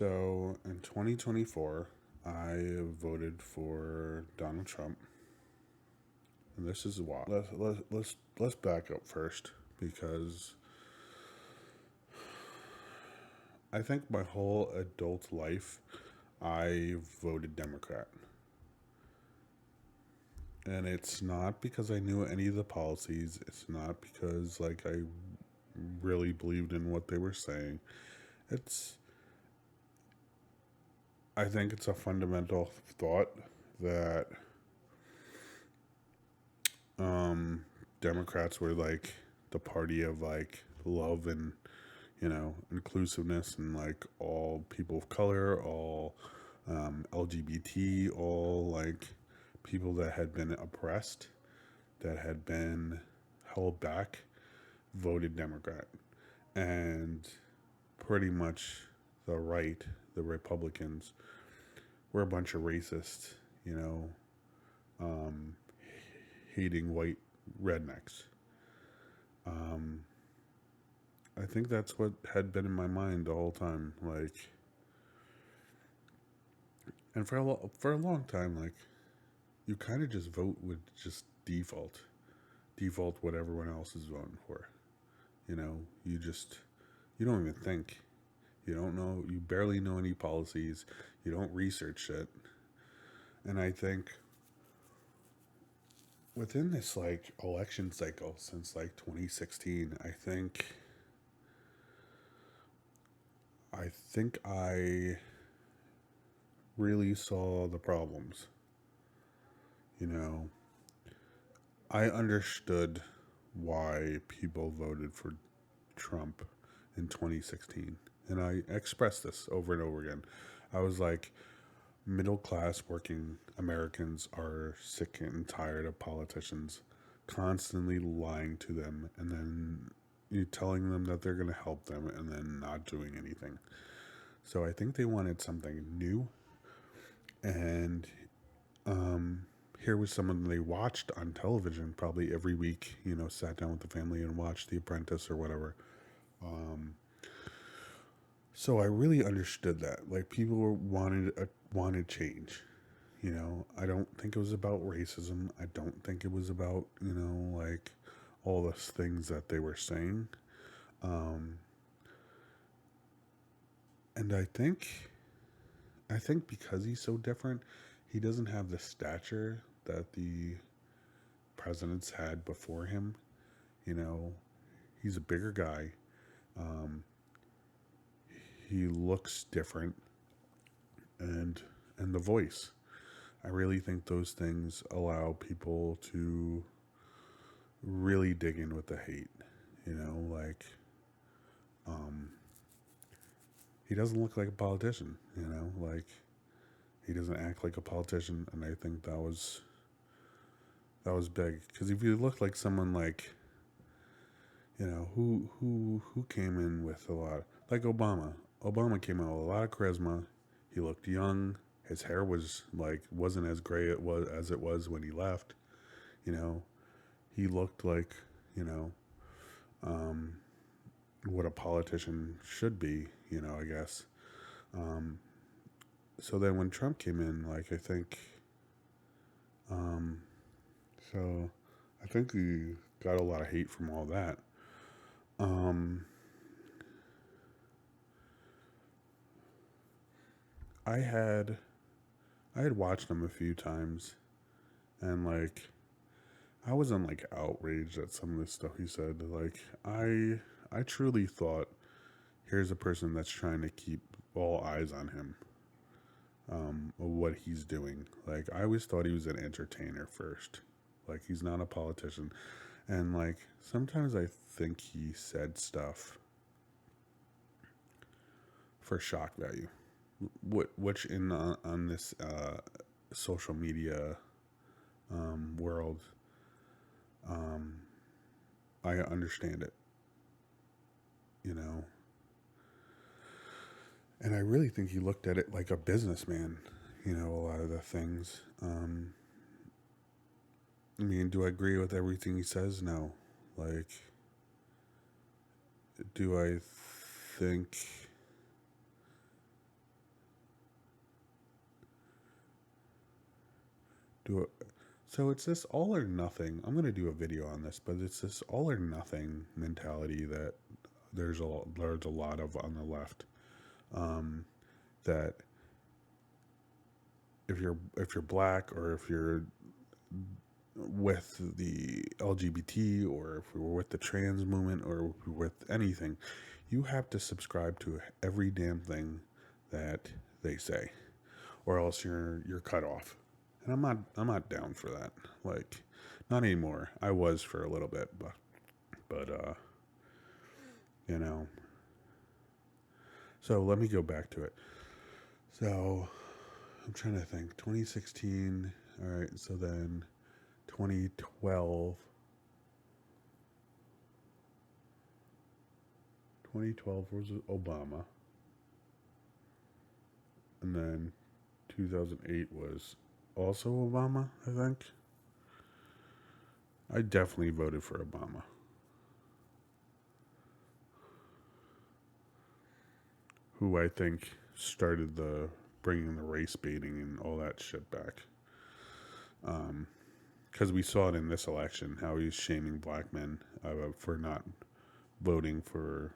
So in 2024, I voted for Donald Trump, and this is why. Let's back up first because I think my whole adult life I voted Democrat, and it's not because I knew any of the policies. It's not because I really believed in what they were saying. It's I think it's a fundamental thought that um, Democrats were the party of love and inclusiveness and all people of color, all LGBT, all people that had been oppressed, that had been held back, voted Democrat. And pretty much the right, the Republicans, were a bunch of racists, you know, um, hating white rednecks. Um, I think that's what had been in my mind the whole time. And for a long time, you kind of just vote with just default what everyone else is voting for. You don't even think. You don't know. You barely know any policies. You don't research it. And I think within this election cycle since 2016, I really saw the problems. You know, I understood why people voted for Trump in 2016. And I expressed this over and over again. I was like, middle class working Americans are sick and tired of politicians constantly lying to them and then you telling them that they're going to help them and then not doing anything. So I think they wanted something new. And um, here was someone they watched on television probably every week, sat down with the family and watched The Apprentice or whatever. Um, so I really understood that. Like people wanted change. I don't think it was about racism. I don't think it was about all the things that they were saying. Um, and I think because he's so different, he doesn't have the stature that the presidents had before him. You know, he's a bigger guy. Um, he looks different, and the voice. I really think those things allow people to really dig in with the hate. You know, um, he doesn't look like a politician. He doesn't act like a politician, and I think that was big because if you look like someone who came in with a lot like Obama came in with a lot of charisma. He looked young. His hair wasn't as gray as it was when he left. You know, he looked like you know um, what a politician should be. I guess. Um, so then when Trump came in, um, so I think he got a lot of hate from all that. Um, I had I had watched him a few times, and I wasn't outraged at some of the stuff he said. I truly thought, here's a person that's trying to keep all eyes on him, of what he's doing. I always thought he was an entertainer first. He's not a politician, and sometimes I think he said stuff for shock value, which in on this social media world, um, I understand it. You know, and I really think he looked at it like a businessman. A lot of the things. I mean, do I agree with everything he says? No. Like, do I think do it. So it's this all or nothing. I'm gonna do a video on this, but it's this all or nothing mentality that there's a lot of on the left. That if you're black, or if you're with the LGBT, or if you're with the trans movement, or if you're with anything, you have to subscribe to every damn thing that they say, or else you're cut off. And I'm not down for that. Like, not anymore. I was for a little bit, but you know. So let me go back to it. So I'm trying to think. 2016. All right. So then 2012. 2012 was Obama, and then 2008 was also Obama. I think. I definitely voted for Obama. Who I think started the bringing the race baiting and all that shit back. Because we saw it in this election, how he's shaming black men for not voting for,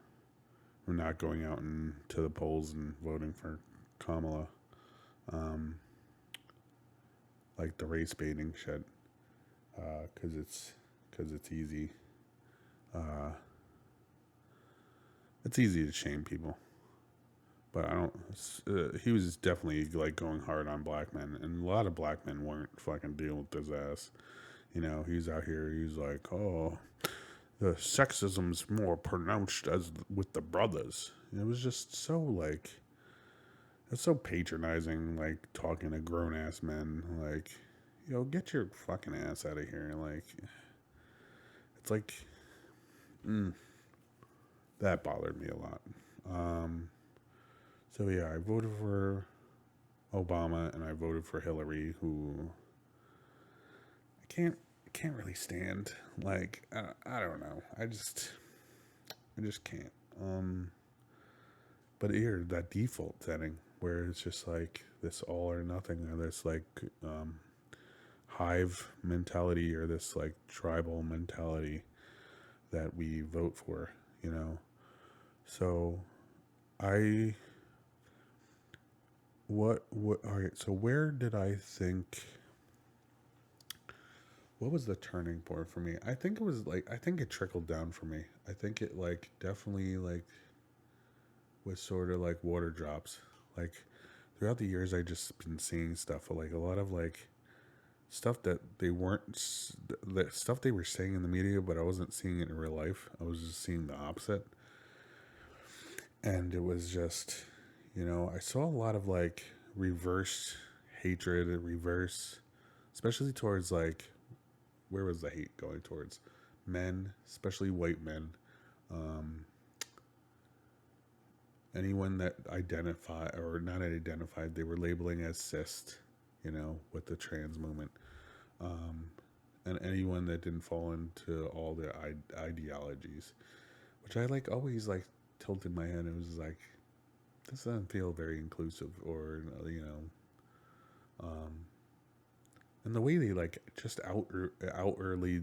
or not going out to the polls and voting for Kamala. Like the race baiting shit, because it's easy. It's easy to shame people. But I don't. He was definitely like going hard on black men, and a lot of black men weren't fucking dealing with his ass. He's out here. He's like, oh, the sexism's more pronounced as with the brothers. And it was just so like, it's so patronizing. Like talking to grown ass men, like, get your fucking ass out of here. Like, it's like, that bothered me a lot. So yeah, I voted for Obama and I voted for Hillary, who I can't really stand. Like, I don't know. I just can't. But here, that default setting where it's just like this all or nothing, or this like hive mentality, or this like tribal mentality that we vote for. So I what all right, so where did I think, what was the turning point for me? I think it trickled down for me. I think it like definitely like was sort of like water drops. Like throughout the years I just been seeing stuff, like a lot of like stuff that they weren't, the stuff they were saying in the media, but I wasn't seeing it in real life. I was just seeing the opposite. And it was just, I saw a lot of like reverse hatred, reverse, especially towards like, where was the hate going towards? Men, especially white men. Anyone that identified, or not identified, they were labeling as cis, with the trans movement. And anyone that didn't fall into all the ideologies, which I like always like tilted my head. It was like, this doesn't feel very inclusive, or and the way they like just outwardly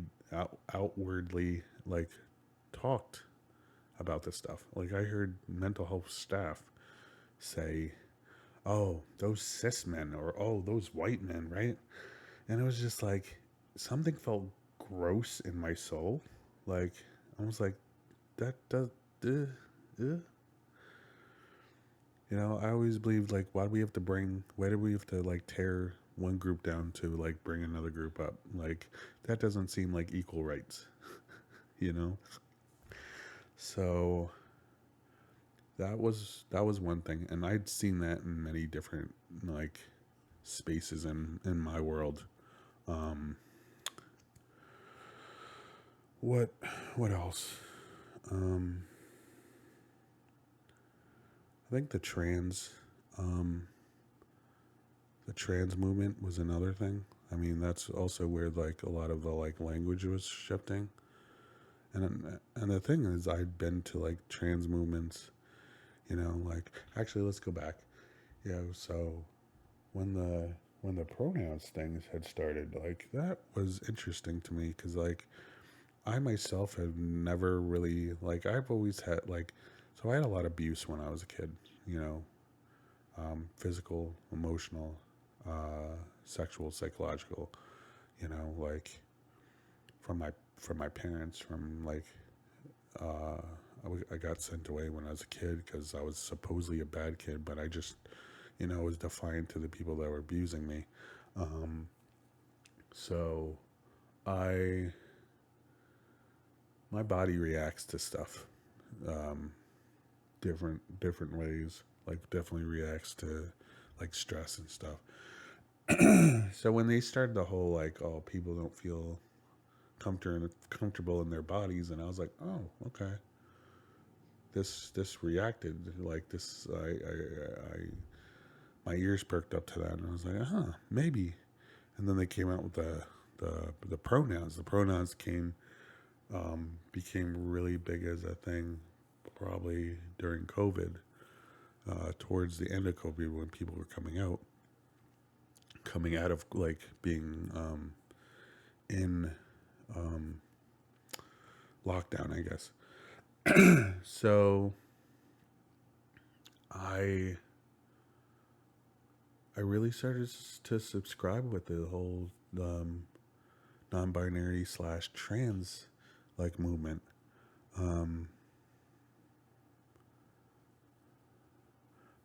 like talked about this stuff. Like I heard mental health staff say, "Oh, those cis men," or "Oh, those white men," right? And it was just like something felt gross in my soul. Like I was like, that does. I always believed like, why do we have to like tear one group down to like bring another group up? Like that doesn't seem like equal rights, you know? So that was one thing, and I'd seen that in many different like spaces in my world. What else? Um, I think the trans movement was another thing. I mean, that's also where like a lot of the like language was shifting. And the thing is, I'd been to like trans movements, like actually let's go back. Yeah, so when when the pronouns things had started, like that was interesting to me because like I myself have never really like I've always had like so I had a lot of abuse when I was a kid, you know, physical, emotional, sexual, psychological, you know, like from my parents, from like uh, I got sent away when I was a kid because I was supposedly a bad kid, but I just you know was defiant to the people that were abusing me. Um, so I my body reacts to stuff um, different ways. Like definitely reacts to like stress and stuff. So when they started the whole like, oh, people don't feel comfortable in their bodies, and I was like, oh, okay, this reacted like this. I my ears perked up to that, and I was like, huh, maybe. And then they came out with the pronouns. The pronouns became really big as a thing, probably during COVID, towards the end of COVID when people were coming out of like being in um, lockdown, I guess. So I I really started to subscribe with the whole um, non-binary slash trans like movement. Um,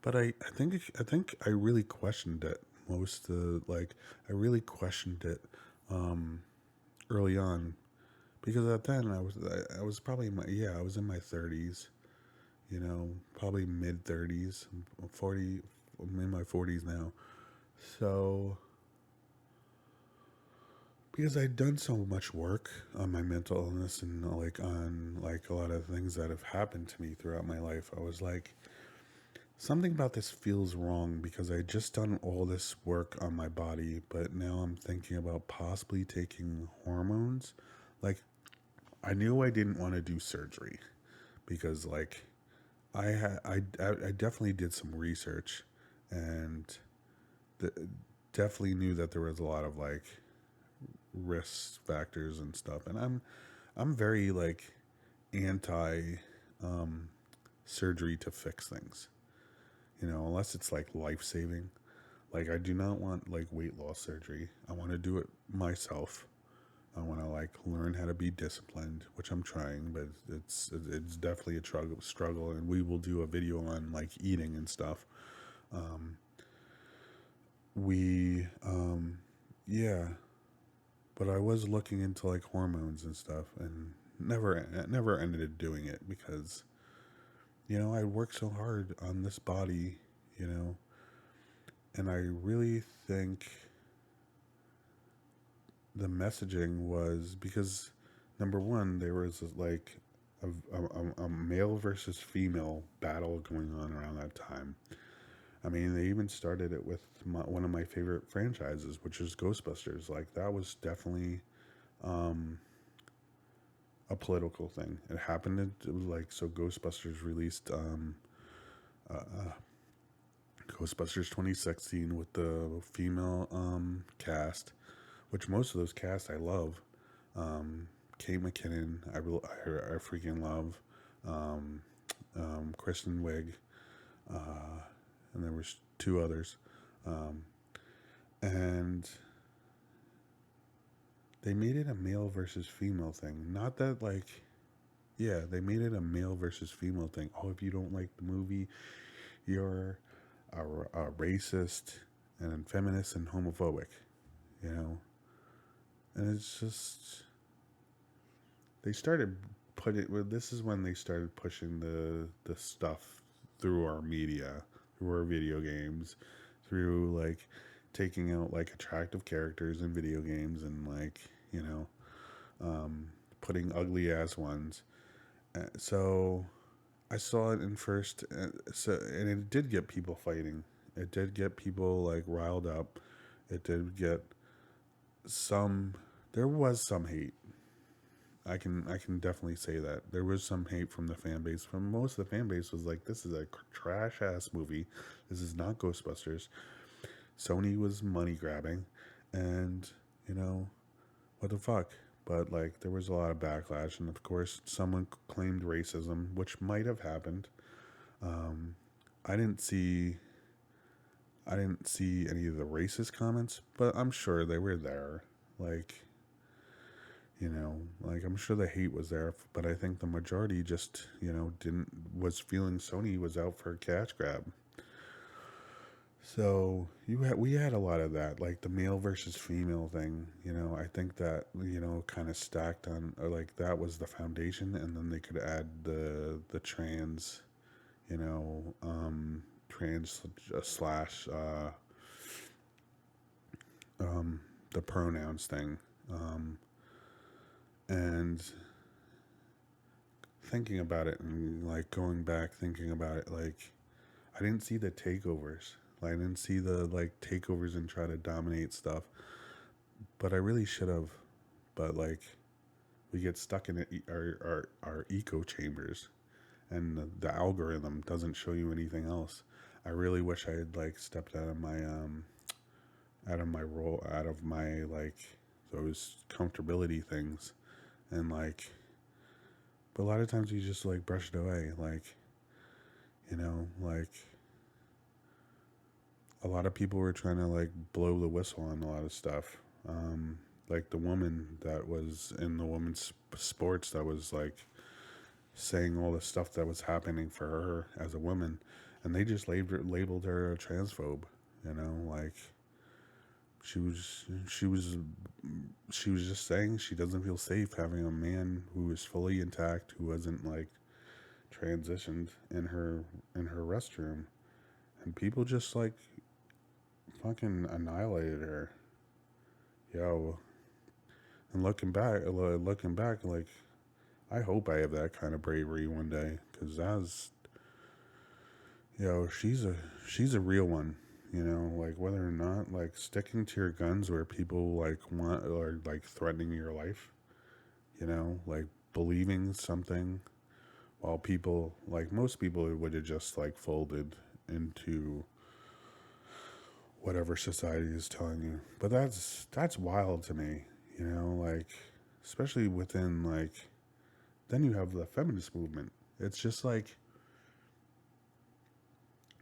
but I think I really questioned it most like I really questioned it um, early on because at then I was probably in my I was in my 30s, you know, probably mid 30s, 40. I'm in my 40s now. So because I'd done so much work on my mental illness and like on like a lot of things that have happened to me throughout my life, I was like, something about this feels wrong because I just done all this work on my body, but now I'm thinking about possibly taking hormones. Like, I knew I didn't want to do surgery because like I definitely did some research and the, definitely knew that there was a lot of like risk factors and stuff, and I'm very like anti um, surgery to fix things. You know, unless it's like life saving. Like I do not want like weight loss surgery. I want to do it myself. I want to like learn how to be disciplined, which I'm trying, but it's definitely a struggle. And we will do a video on like eating and stuff. Um, we yeah, but I was looking into like hormones and stuff, and never ended up doing it because you know I worked so hard on this body, you know, and I really think the messaging was because number one there was like a male versus female battle going on around that time. I mean, they even started it with one of my favorite franchises, which is Ghostbusters. Like that was definitely um, a political thing. It happened. It was like so. Ghostbusters released uh, uh, Ghostbusters 2016 with the female cast, which most of those casts I love. Um, Kate McKinnon, I freaking love. Um, Kristen Wiig, and there was two others, um, and they made it a male versus female thing. Not that like, yeah, they made it a male versus female thing. Oh, if you don't like the movie, you're a racist and feminist and homophobic, you know. And it's just they started put it. Well, this is when they started pushing the stuff through our media, through our video games, through like taking out like attractive characters in video games and like you know putting ugly ass ones. So I saw it in first, and it did get people fighting. It did get people like riled up. It did get some. There was some hate. I can definitely say that there was some hate from the fan base. From most of the fan base was like, "This is a trash ass movie. This is not Ghostbusters." Sony was money grabbing, and you know what the fuck. But like, there was a lot of backlash, and of course, someone claimed racism, which might have happened. Um, I didn't see I didn't see any of the racist comments, but I'm sure they were there. Like, like I'm sure the hate was there, but I think the majority just, didn't was feeling Sony was out for a cash grab. So we had a lot of that, like the male versus female thing. I think that kind of stacked on, or like that was the foundation, and then they could add the trans, you know, trans slash um, the pronouns thing, and thinking about it and like going back thinking about it, like I didn't see the takeovers. Like, I didn't see the like takeovers and try to dominate stuff, but I really should have. But like, we get stuck in our echo chambers, and the algorithm doesn't show you anything else. I really wish I had like stepped out of my role, out of my like those comfortability things, and like, but a lot of times you just like brush it away, like, like a lot of people were trying to like blow the whistle on a lot of stuff. Like the woman that was in the women's sports that was like saying all the stuff that was happening for her as a woman, and they just labeled her a transphobe. Like she was just saying she doesn't feel safe having a man who is fully intact, who wasn't like transitioned in her restroom, and people just like fucking annihilated her. Yo, and looking back, like I hope I have that kind of bravery one day, because she's a real one. Like whether or not like sticking to your guns where people like want or like threatening your life. Like believing something while people like most people would have just like folded into whatever society is telling you. But that's wild to me, like especially within like then you have the feminist movement. It's just like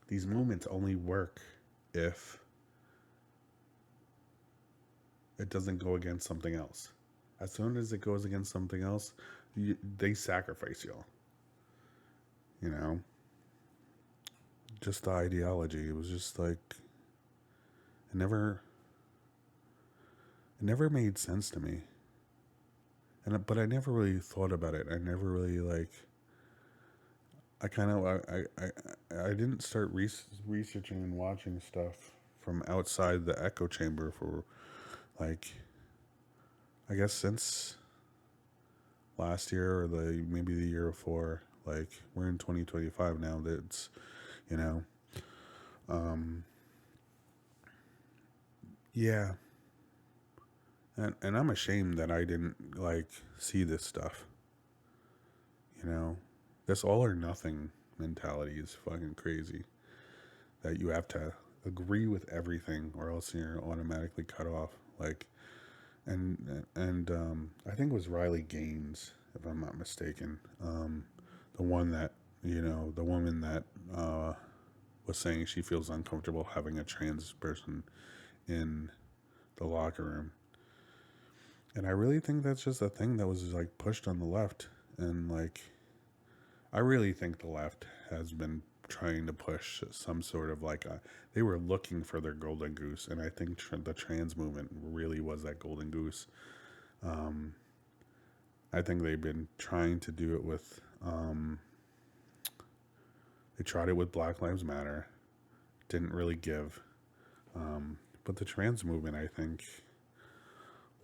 these movements only work if it doesn't go against something else. As soon as it goes against something else, they sacrifice y'all. You know, just the ideology. It was just like it never it never made sense to me. But I never really thought about it. I never really like. I kind of I didn't start researching and watching stuff from outside the echo chamber for like I guess since last year or maybe the year before. Like we're in 2025 now. That's you know, um, yeah, and I'm ashamed that I didn't like see this stuff. This all or nothing mentality is fucking crazy. That you have to agree with everything or else you're automatically cut off. Like, and I think it was Riley Gaines, if I'm not mistaken. The one that the woman that was saying she feels uncomfortable having a trans person in the locker room. And I really think that's just a thing that was like pushed on the left. And like, I really think the left has been trying to push some sort of like they were looking for their golden goose. And I think the trans movement really was that golden goose. Um, I think they've been trying to do it with, they tried it with Black Lives Matter, didn't really give. But the trans movement, I think,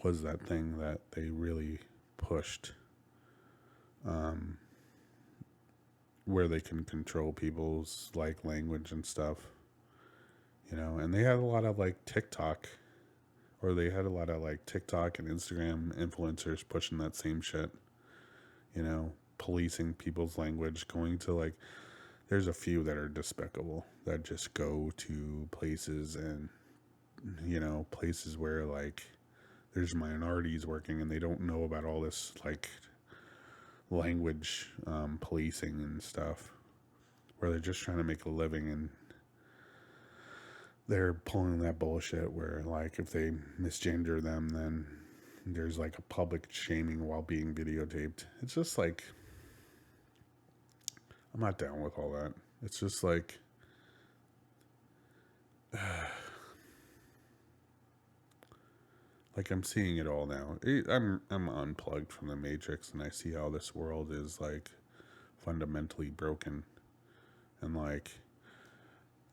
was that thing that they really pushed, um, where they can control people's like language and stuff, and they had a lot of like TikTok, or they had a lot of like TikTok and Instagram influencers pushing that same shit, policing people's language, going to like, there's a few that are despicable that just go to places and places where like there's minorities working and they don't know about all this like language policing and stuff, where they're just trying to make a living and they're pulling that bullshit where like if they misgender them, then there's like a public shaming while being videotaped. It's just like I'm not down with all that. It's just like like I'm seeing it all now. I'm unplugged from the matrix and I see how this world is like fundamentally broken, and like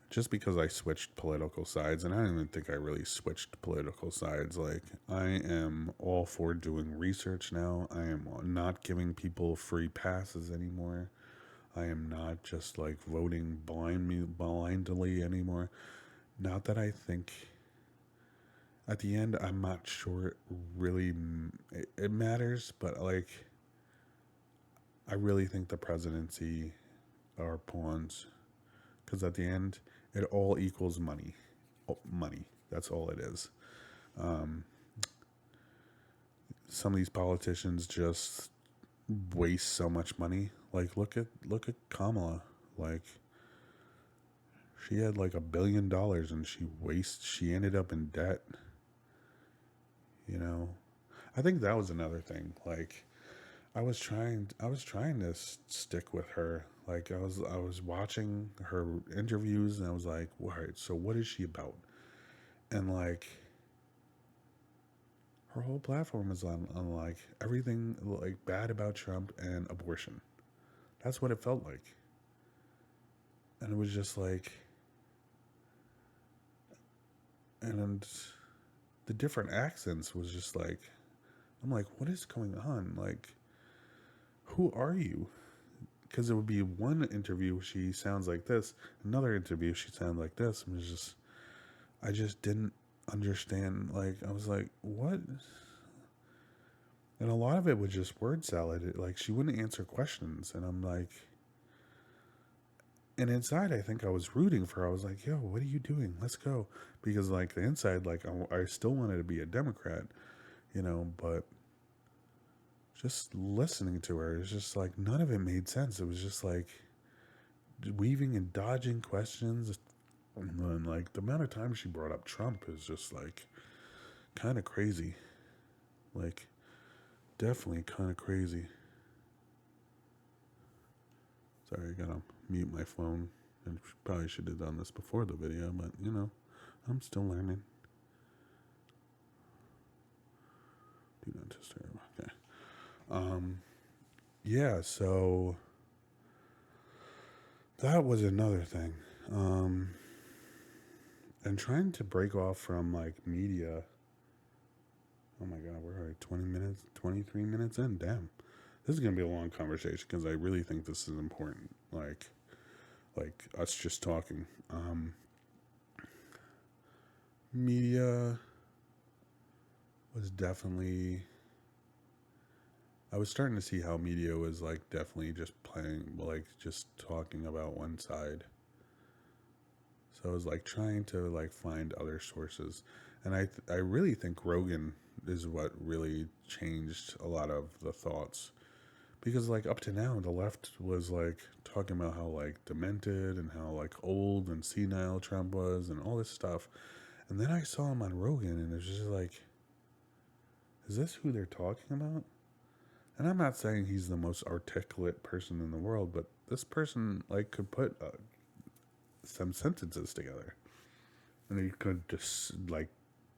just because I switched political sides, and I don't even think I really switched political sides. Like, I am all for doing research now. I am not giving people free passes anymore. I am not just like voting blindly anymore. Not that I think at the end, I'm not sure it matters, but like, I really think the presidency are pawns because at the end, it all equals money. Oh, money. That's all it is. Um, some of these politicians just waste so much money. Like look at Kamala. Like she had like $1 billion and she ended up in debt. You know, I think that was another thing. Like I was trying to stick with her. Like I was watching her interviews and I was like, all right, so what is she about? And like her whole platform is on like everything like bad about Trump and abortion. That's what it felt like. And it was just like, and the different accents was just like, I'm like, what is going on? Like, who are you? Because it would be one interview she sounds like this, another interview she sounds like this, and it's just, I just didn't understand. Like, I was like, what? And a lot of it was just word salad. Like, she wouldn't answer questions, and I'm like, and inside, I think I was rooting for her. I was like, yo, what are you doing? Let's go. Because, like, the inside, like, I still wanted to be a Democrat, but just listening to her, it's just like none of it made sense. It was just like weaving and dodging questions. And then, like, the amount of time she brought up Trump is just like kind of crazy. Like, definitely kind of crazy. Sorry, I gotta mute my phone. And probably should have done this before the video, but I'm still learning. Do not disturb. Okay. Yeah, so that was another thing. And trying to break off from like media. Oh my God, we're already 20 minutes, 23 minutes in. Damn. This is going to be a long conversation because I really think this is important. Like us just talking. Media was definitely. I was starting to see how media was like definitely just playing, like just talking about one side. So I was like trying to like find other sources, and I really think Rogan is what really changed a lot of the thoughts, because like up to now the left was like talking about how like demented and how like old and senile Trump was and all this stuff, and then I saw him on Rogan and it was just like, is this who they're talking about? And I'm not saying he's the most articulate person in the world, but this person like could put some sentences together, and he could just like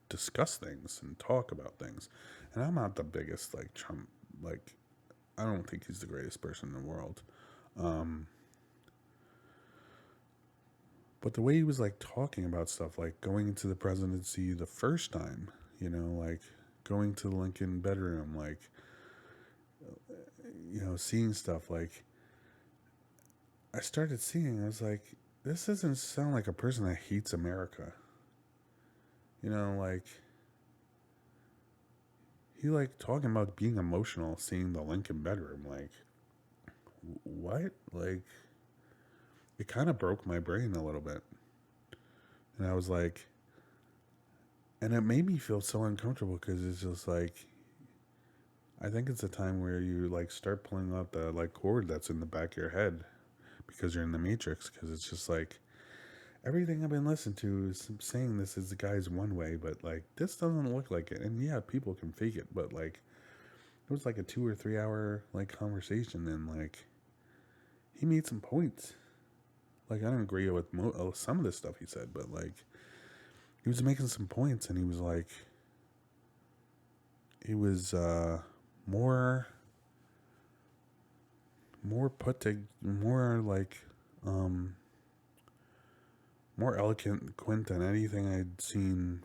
discuss things and talk about things. And I'm not the biggest like Trump, like I don't think he's the greatest person in the world. Um, but the way he was like talking about stuff, like going into the presidency the first time, like going to the Lincoln bedroom, like seeing stuff, like I started seeing, I was like, this doesn't sound like a person that hates America. Like he like talking about being emotional, seeing the Lincoln bedroom, like what? Like it kind of broke my brain a little bit. And I was like, And it made me feel so uncomfortable because it's just like, I think it's a time where you like start pulling out the like cord that's in the back of your head because you're in the matrix. Because it's just like everything I've been listening to is saying this is the guy's one way, but like this doesn't look like it. And yeah, people can fake it, but like it was like a 2 or 3 hour like conversation, and like he made some points. Like I don't agree with some of the stuff he said, but like he was making some points, and he was like he was more put to more like um more eloquent than anything I'd seen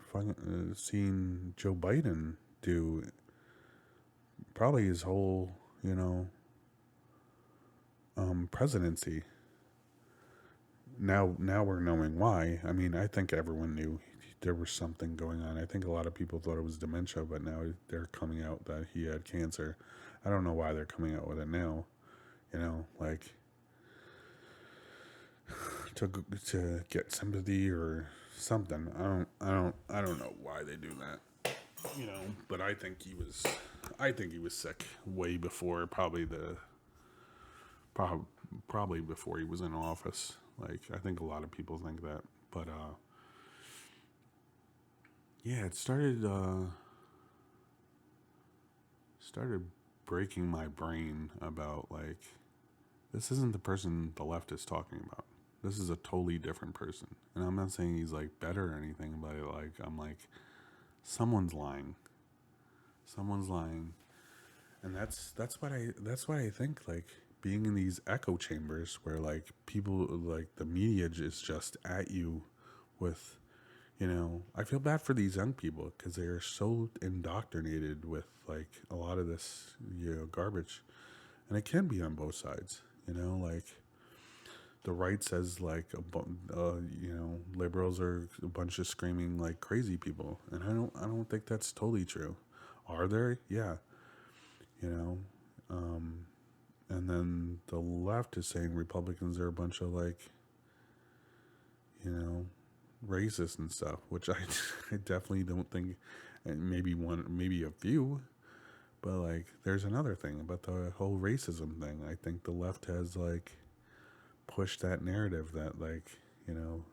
Joe Biden do. Probably his whole, you know, presidency. Now we're knowing why. I mean, I think everyone knew there was something going on. I think a lot of people thought it was dementia, but now they're coming out that he had cancer. I don't know why they're coming out with it now. You know, like to get sympathy or something. I don't know why they do that. You know, but I think he was sick way before prob- probably before he was in office. Like I think a lot of people think that, but yeah, it started breaking my brain about like this isn't the person the left is talking about. This is a totally different person. And I'm not saying he's like better or anything, but like I'm like someone's lying. Someone's lying. And that's what I think like being in these echo chambers where like people like the media is just at you with, you know, I feel bad for these young people because they are so indoctrinated with like a lot of this, you know, garbage. And it can be on both sides, you know, like the right says like you know, liberals are a bunch of screaming like crazy people, and I don't think that's totally true. Are there? Yeah, you know, um, and then the left is saying Republicans are a bunch of like, you know, racist and stuff, which I I definitely don't think, and maybe a few, but like there's another thing about the whole racism thing. I think the left has like pushed that narrative that like, you know,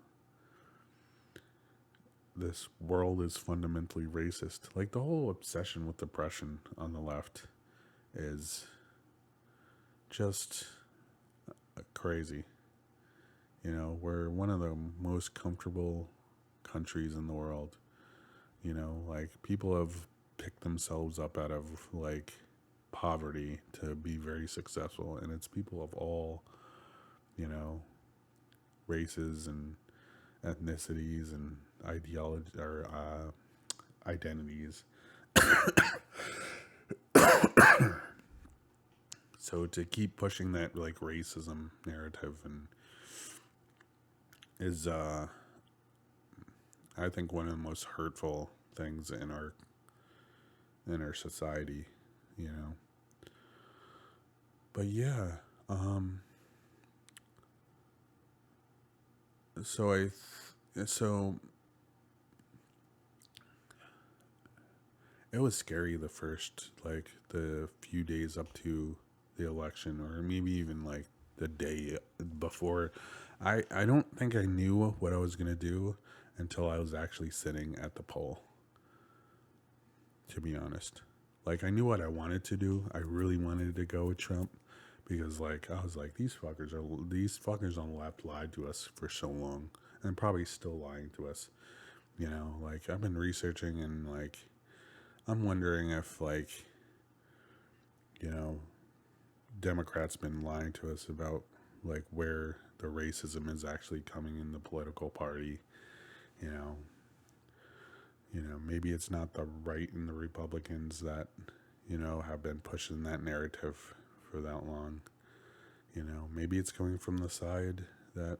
this world is fundamentally racist. Like the whole obsession with depression on the left is just crazy. You know, we're one of the most comfortable countries in the world. You know, like people have picked themselves up out of like poverty to be very successful, and it's people of all, you know, races and ethnicities and ideology or identities. So to keep pushing that like racism narrative and is I think one of the most hurtful things in our society, you know. But yeah, um so so it was scary the first like the few days up to the election, or maybe even like the day before. I don't think I knew what I was going to do until I was actually sitting at the poll, to be honest. Like I knew what I wanted to do. I really wanted to go with Trump because like I was like these fuckers on the left lied to us for so long and probably still lying to us. You know, like I've been researching and like I'm wondering if like, you know, Democrats been lying to us about like where the racism is actually coming in the political party, you know. You know, maybe it's not the right and the Republicans that, you know, have been pushing that narrative for that long. You know, maybe it's coming from the side that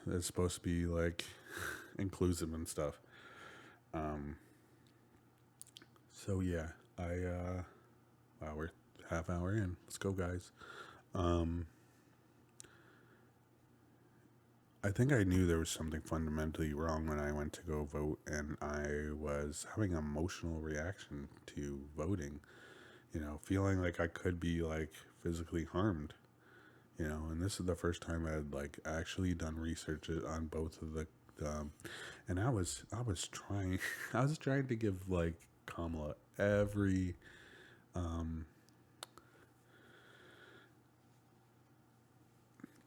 is supposed to be like inclusive and stuff. Um, so yeah, wow, we're half hour in. Let's go, guys. Um, I think I knew there was something fundamentally wrong when I went to go vote, and I was having an emotional reaction to voting. Feeling like I could be like physically harmed. And this is the first time I had like actually done research on both of um, and I was trying, I was trying to give like Kamala every um,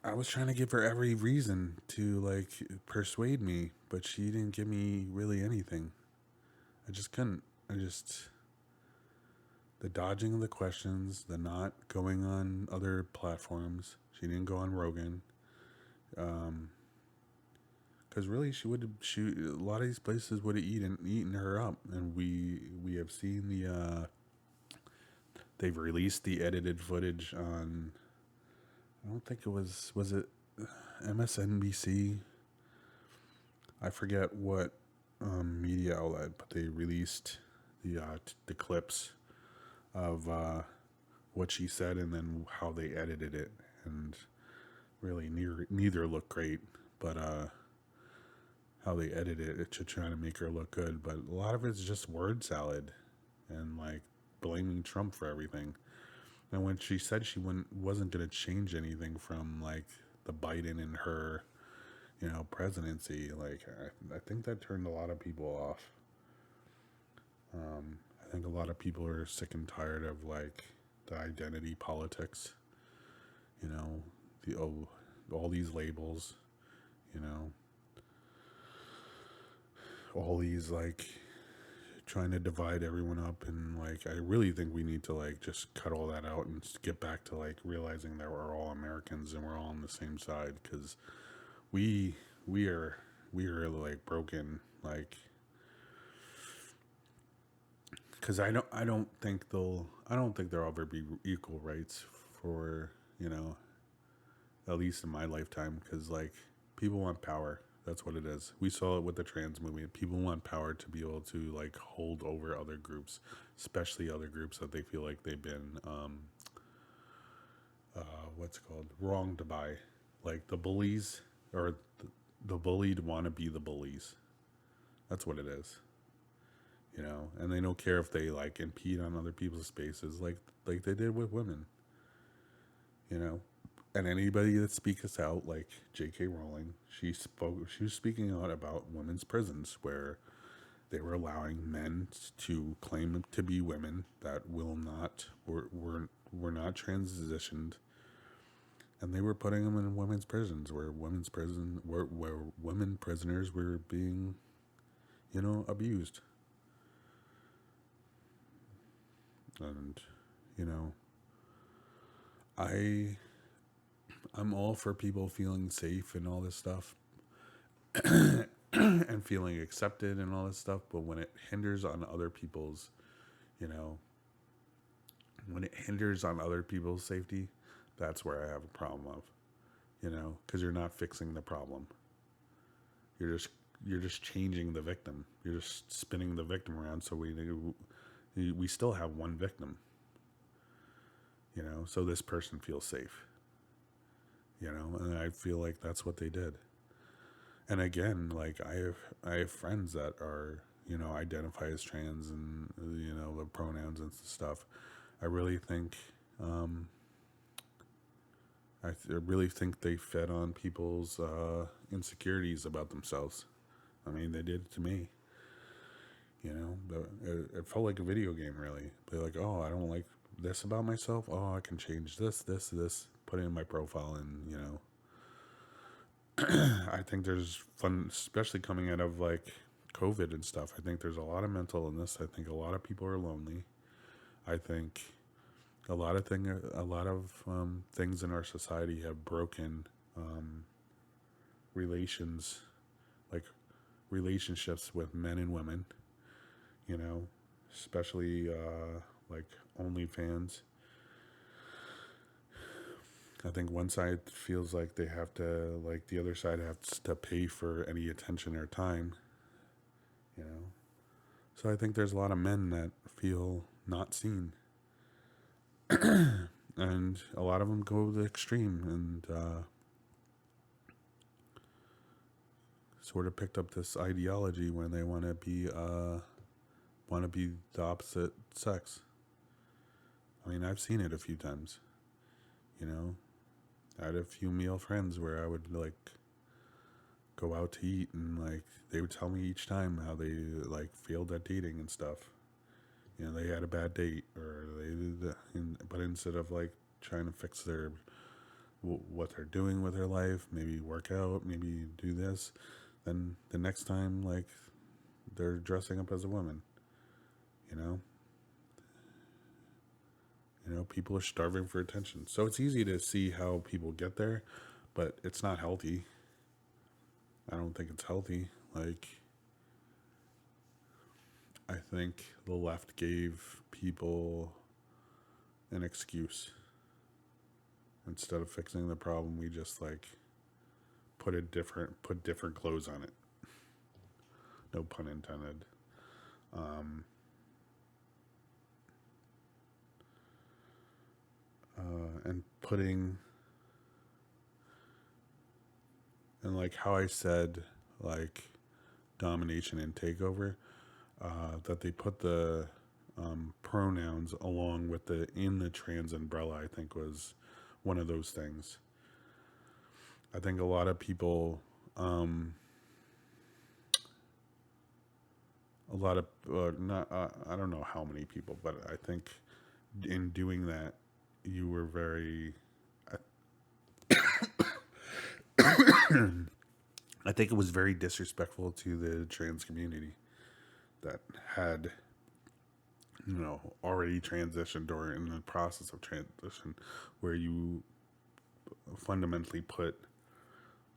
I was trying to give her every reason to like persuade me, but she didn't give me really anything. I just couldn't. I just the dodging of the questions, the not going on other platforms. She didn't go on Rogan. Um, because really, she a lot of these places would have eaten her up, and we have seen they've released the edited footage on. I don't think was it MSNBC. I forget what media outlet, but they released the clips of what she said and then how they edited it, and really neither look great, but how they edited it to try to make her look good. But a lot of it's just word salad and like blaming Trump for everything. And when she said she wasn't going to change anything from like the Biden and her, presidency, like I think that turned a lot of people off. I think a lot of people are sick and tired of like the identity politics, you know, all these labels, you know, all these like trying to divide everyone up, and like I really think we need to like just cut all that out and get back to like realizing that we're all Americans and we're all on the same side, because we we are we are like broken, like because I don't think there'll ever be equal rights for, at least in my lifetime, because like people want power. That's what it is. We saw it with the trans movement. People want power to be able to like hold over other groups, especially other groups that they feel like they've been what's it called, wronged by, like the bullies, or the bullied want to be the bullies. That's what it is. And they don't care if they like impede on other people's spaces, like they did with women. You know, and anybody that speaks out, like J.K. Rowling, she was speaking out about women's prisons where they were allowing men to claim to be women that were not transitioned, and they were putting them in women's prisons where women prisoners were being, abused. And you know I I'm all for people feeling safe and all this stuff, and feeling accepted and all this stuff, but when it hinders on other people's, you know, when it hinders on other people's safety, that's where I have a problem of, because you're not fixing the problem. You're just you're just changing the victim. You're just spinning the victim around, so we still have one victim, so this person feels safe, and I feel like that's what they did. And again, like I have friends that are, identify as trans, and the pronouns and stuff. I really think um, I really think they fed on people's insecurities about themselves. I mean, they did it to me. It felt like a video game, really. They're like, oh, I don't like this about myself. Oh, I can change this, put it in my profile, and I think there's fun, especially coming out of like COVID and stuff. I think there's a lot of mental illness. I think a lot of people are lonely. I think a lot of things in our society have broken relations, like relationships with men and women. You know, especially like OnlyFans. I think one side feels like they have to, like the other side has to pay for any attention or time. You know, so I think there's a lot of men that feel not seen, and a lot of them go to the extreme, and sort of picked up this ideology when they want to be the opposite sex. I mean, I've seen it a few times. You know, I had a few male friends where I would like go out to eat, and like they would tell me each time how they like failed at dating and stuff. You know, they had a bad date, or but instead of like trying to fix their what they're doing with their life, maybe work out, maybe do this, then the next time like they're dressing up as a woman. You know, people are starving for attention, so it's easy to see how people get there, but it's not healthy. I don't think it's healthy. Like, I think the left gave people an excuse. Instead of fixing the problem, we just like put different clothes on it. No pun intended. Um, and putting, and like how I said, like domination and takeover, that they put the pronouns along with the in the trans umbrella, I think was one of those things. I think a lot of people, a lot of not I don't know how many people, but I think in doing that, you were very. I think it was very disrespectful to the trans community that had, already transitioned or in the process of transition, where you fundamentally put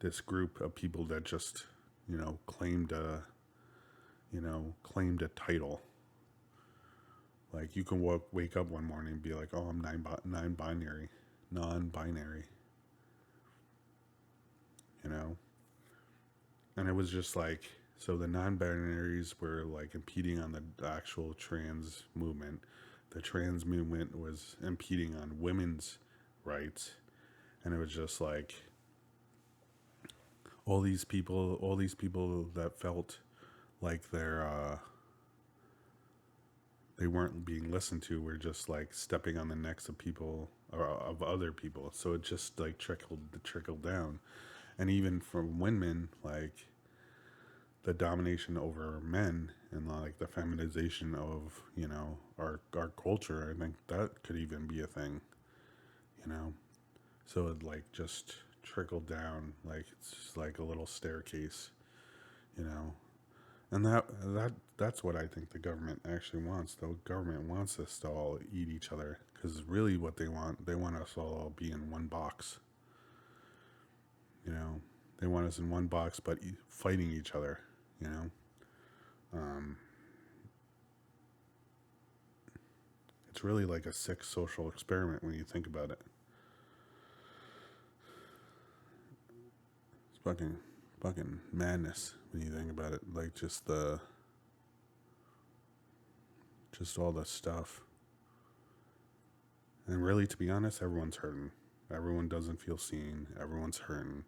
this group of people that just, claimed a title. Like you can wake up one morning and be like, "Oh, I'm non-binary, non-binary," you know. And it was just like, so the non-binaries were like impeding on the actual trans movement. The trans movement was impeding on women's rights, and it was just like all these people that felt like they weren't being listened to were just like stepping on the necks of people or of other people. So it just like trickled down, and even from women, like the domination over men and like the feminization of our culture. I think that could even be a thing, you know. So it like just trickled down, like it's just like a little staircase, you know. And that's what I think the government actually wants. The government wants us to all eat each other, because really what they want us all be in one box. You know, they want us in one box, but fighting each other. You know, um, it's really like a sick social experiment when you think about it. It's fucking madness when you think about it. Like just all the stuff. And really, to be honest, everyone's hurting. Everyone doesn't feel seen. Everyone's hurting.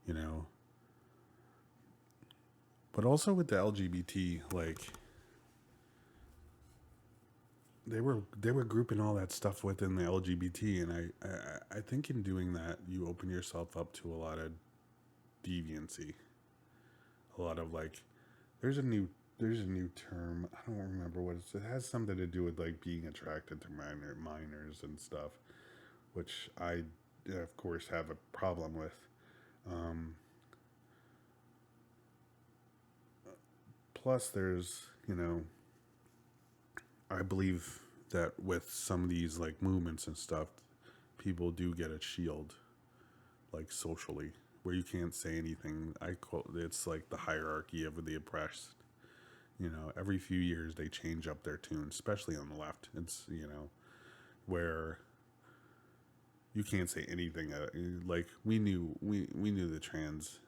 You know. But also with the LGBT, like they were grouping all that stuff within the LGBT, and I think in doing that you open yourself up to a lot of deviancy, a lot of like there's a new term, I don't remember what it has something to do with like being attracted to minors and stuff, which I of course have a problem with. Um, Plus, there's I believe that with some of these like movements and stuff, people do get a shield, like socially, where you can't say anything. I quote, it's like the hierarchy of the oppressed. Every few years they change up their tune, especially on the left. It's where you can't say anything. Like we knew the trans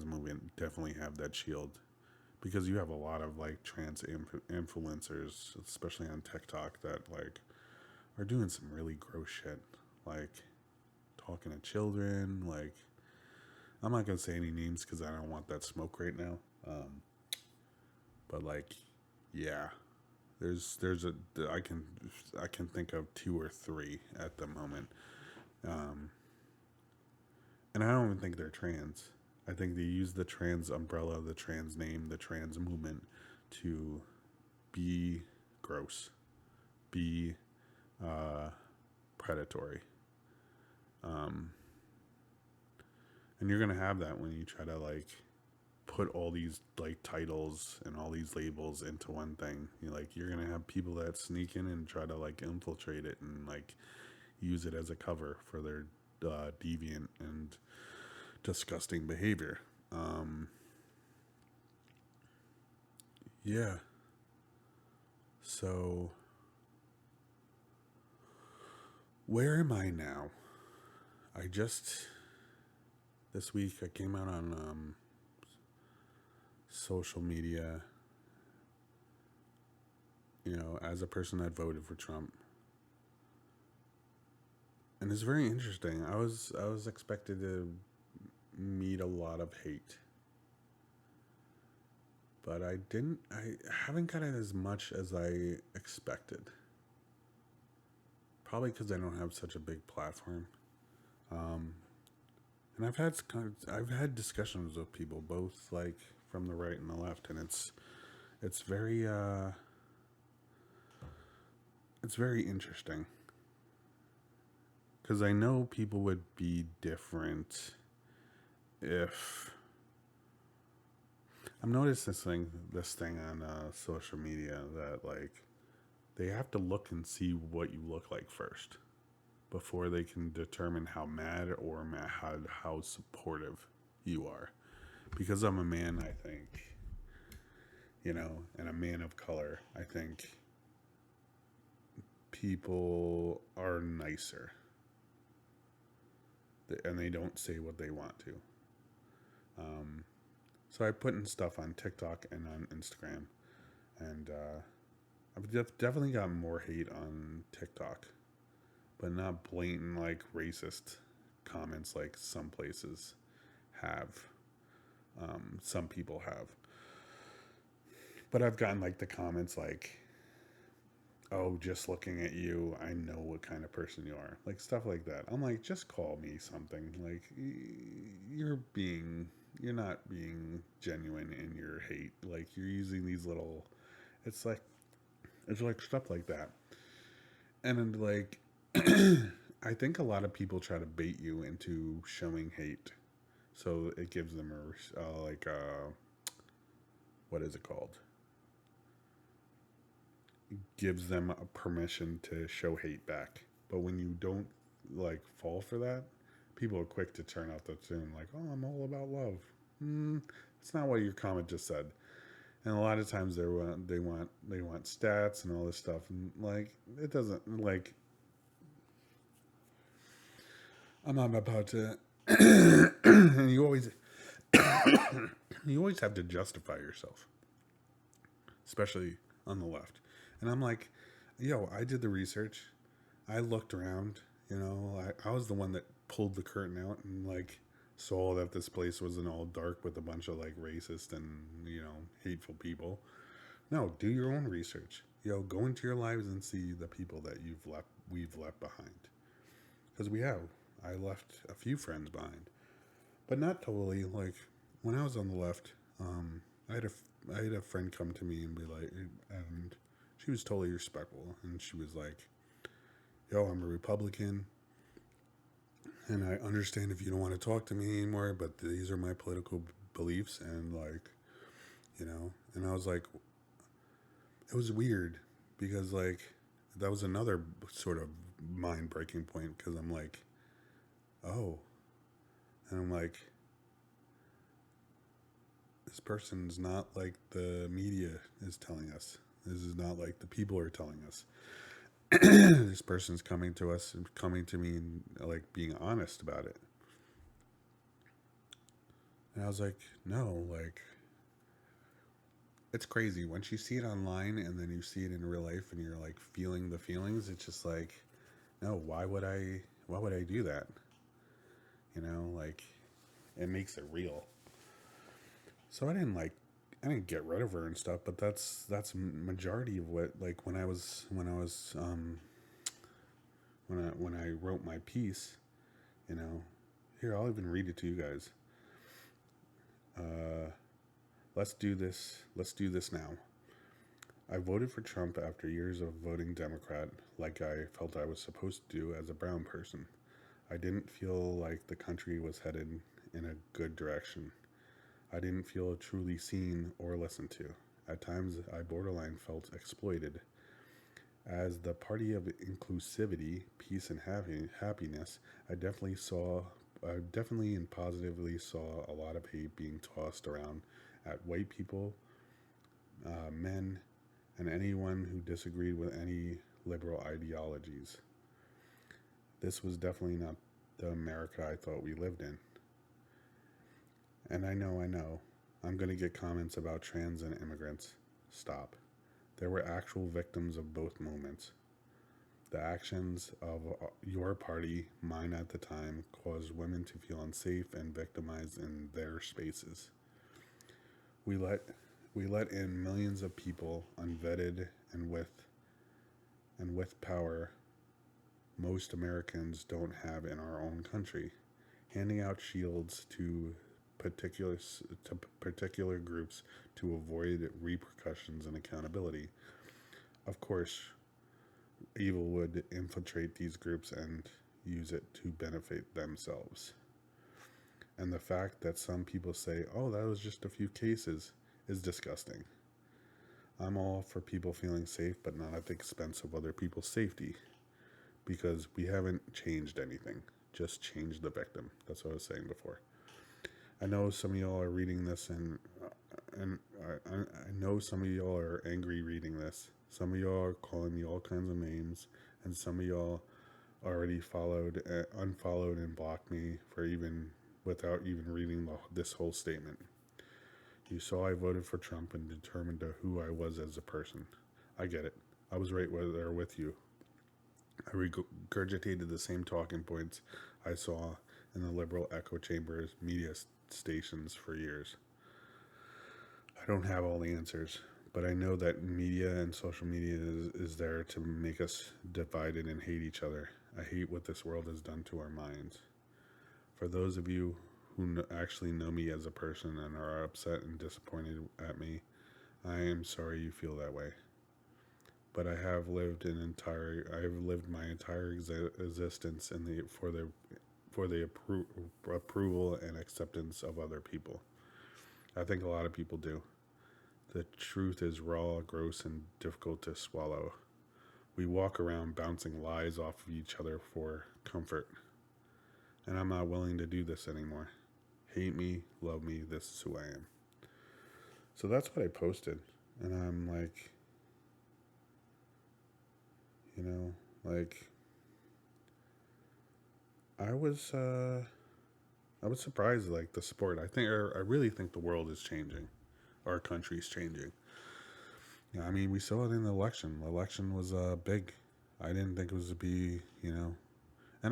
movement definitely have that shield, because you have a lot of like trans influencers, especially on TikTok, that like are doing some really gross shit, like talking to children, like I'm not gonna say any names because I don't want that smoke right now. But like, yeah, there's a I can think of two or three at the moment, um, and I don't even think they're trans. I think they use the trans umbrella, the trans name, the trans movement to be gross, be uh, predatory. Um, and you're gonna have that when you try to like put all these like titles and all these labels into one thing. You're gonna have people that sneak in and try to like infiltrate it and like use it as a cover for their deviant and disgusting behavior. Yeah. So where am I now? I just this week I came out on social media, as a person that voted for Trump. And it's very interesting. I was expected to meet a lot of hate, but I haven't gotten as much as I expected. Probably because I don't have such a big platform. Um, and I've had discussions with people both like from the right and the left, and it's very it's very interesting because I know people would be different if I've noticed this thing on social media that like they have to look and see what you look like first before they can determine how mad or how supportive you are. Because I'm a man, I think, and a man of color, I think people are nicer and they don't say what they want to. Um, so I put in stuff on TikTok and on Instagram, and I've definitely got more hate on TikTok, but not blatant like racist comments like some places have. Some people have, but I've gotten like the comments like, "Oh, just looking at you, I know what kind of person you are," like stuff like that. I'm like, just call me something. Like you're not being genuine in your hate. Like you're using these little. It's like it's like stuff like that, and then like. I think a lot of people try to bait you into showing hate, so it gives them what is it called? Gives them a permission to show hate back. But when you don't like fall for that, people are quick to turn out the tune like, "Oh, I'm all about love." It's not what your comment just said. And a lot of times they want stats and all this stuff, and like it doesn't like I'm not about to. And you always have to justify yourself, especially on the left. And I'm like, yo, I did the research. I looked around. I was the one that pulled the curtain out and like saw that this place wasn't all dark with a bunch of like racist and hateful people. No, do your own research. Go into your lives and see the people that we've left behind. Because we have. I left a few friends behind, but not totally. Like when I was on the left, I had I had a friend come to me and be like, and she was totally respectful, and she was like, "Yo, I'm a Republican, and I understand if you don't want to talk to me anymore, but these are my political beliefs, and like, And I was like, it was weird because like that was another sort of mind breaking point because I'm like, oh, and I'm like, this person's not like the media is telling us. This is not like the people are telling us. This person's coming to us and coming to me and like being honest about it. And I was like, no, like it's crazy once you see it online and then you see it in real life and you're like feeling the feelings. It's just like, no, why would I do that? Like It makes it real. So I didn't get rid of her and stuff, but that's majority of what, like, when I wrote my piece, you know, here, I'll even read it to you guys. Uh, let's do this. Let's do this now. I voted for Trump after years of voting Democrat, like I felt I was supposed to do as a brown person. I didn't feel like the country was headed in a good direction. I didn't feel truly seen or listened to. At times, I borderline felt exploited. As the party of inclusivity, peace, and happiness, I definitely and positively saw a lot of hate being tossed around at white people, men, and anyone who disagreed with any liberal ideologies. This was definitely not the America I thought we lived in. And I know, I'm going to get comments about trans and immigrants. Stop. There were actual victims of both moments. The actions of your party, mine at the time, caused women to feel unsafe and victimized in their spaces. We let we let in millions of people unvetted and with power most Americans don't have in our own country, handing out shields particular to particular groups to avoid repercussions and accountability. Of course, evil would infiltrate these groups and use it to benefit themselves. And the fact that some people say, "Oh, that was just a few cases," is disgusting. I'm all for people feeling safe, but not at the expense of other people's safety, because we haven't changed anything. Just change the victim. That's what I was saying before. I know some of y'all are reading this, and I know some of y'all are angry reading this. Some of y'all are calling me all kinds of names, and some of y'all already unfollowed, and blocked me for even without even reading this whole statement. You saw I voted for Trump and determined to who I was as a person. I get it. I was right there with you. I regurgitated the same talking points I saw in the liberal echo chambers media stations for years. I don't have all the answers, but I know that media and social media is there to make us divided and hate each other. I hate what this world has done to our minds. For those of you who actually know me as a person and are upset and disappointed at me, I am sorry you feel that way. But I have lived my entire existence for the approval and acceptance of other people. I think a lot of people do. The truth is raw, gross, and difficult to swallow. We walk around bouncing lies off of each other for comfort. And I'm not willing to do this anymore. Hate me, love me, this is who I am. So that's what I posted. And I'm like, you know, like, I was surprised, like, the support. I really think the world is changing. Our country's changing. Yeah, I mean, we saw it in the election. The election was big. I didn't think it was to be, and